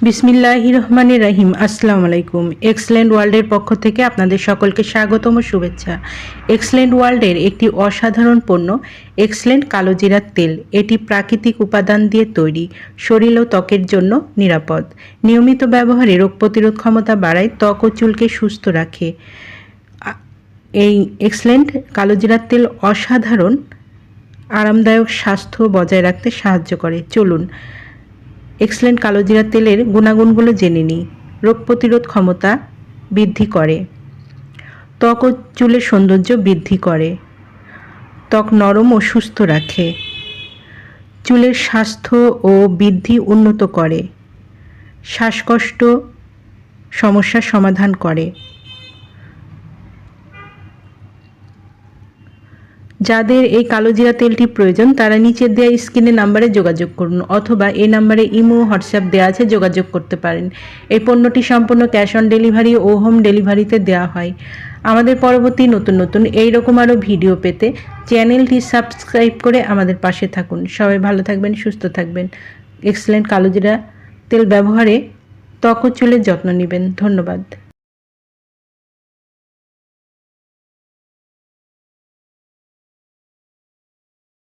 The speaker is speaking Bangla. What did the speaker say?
বিসমিল্লাহির রহমানির রহিম। আসসালামু আলাইকুম। এক্সেলেন্ট ওয়ার্ল্ডের পক্ষ থেকে আপনাদের সকলকে স্বাগতম ও শুভেচ্ছা। এক্সেলেন্ট ওয়ার্ল্ডের একটি অসাধারণ পণ্য এক্সেলেন্ট কালো জিরার তেল। এটি প্রাকৃতিক উপাদান দিয়ে তৈরি, শরীর ও ত্বকের জন্য নিরাপদ। নিয়মিত ব্যবহারে রোগ প্রতিরোধ ক্ষমতা বাড়ায়, ত্বক ও চুলকে সুস্থ রাখে। এই এক্সেলেন্ট কালো জিরার তেল অসাধারণ আরামদায়ক স্বাস্থ্য বজায় রাখতে সাহায্য করে। চলুন এক্সেলেন্ট কালো জিরা তেলের গুণাগুণগুলো জেনে নিই। রোগ প্রতিরোধ ক্ষমতা বৃদ্ধি করে, ত্বক ও চুলের সৌন্দর্য বৃদ্ধি করে, ত্বক নরম ও সুস্থ রাখে, চুলের স্বাস্থ্য ও বৃদ্ধি উন্নত করে, শ্বাসকষ্ট সমস্যার সমাধান করে। যাদের এই কালো জিরা তেলটি প্রয়োজন তারা নিচের দেওয়া স্ক্রিনের নাম্বারে যোগাযোগ করুন, অথবা এই নাম্বারে ইমো হোয়াটসঅ্যাপ দেওয়া আছে, যোগাযোগ করতে পারেন। এই পণ্যটি সম্পূর্ণ ক্যাশ অন ডেলিভারি ও হোম ডেলিভারিতে দেওয়া হয়। আমাদের পরবর্তী নতুন এইরকম আরও ভিডিও পেতে চ্যানেলটি সাবস্ক্রাইব করে আমাদের পাশে থাকুন। সবাই ভালো থাকবেন, সুস্থ থাকবেন। এক্সেলেন্ট কালো জিরা তেল ব্যবহারে ত্বক ও চুলের যত্ন নেবেন। ধন্যবাদ।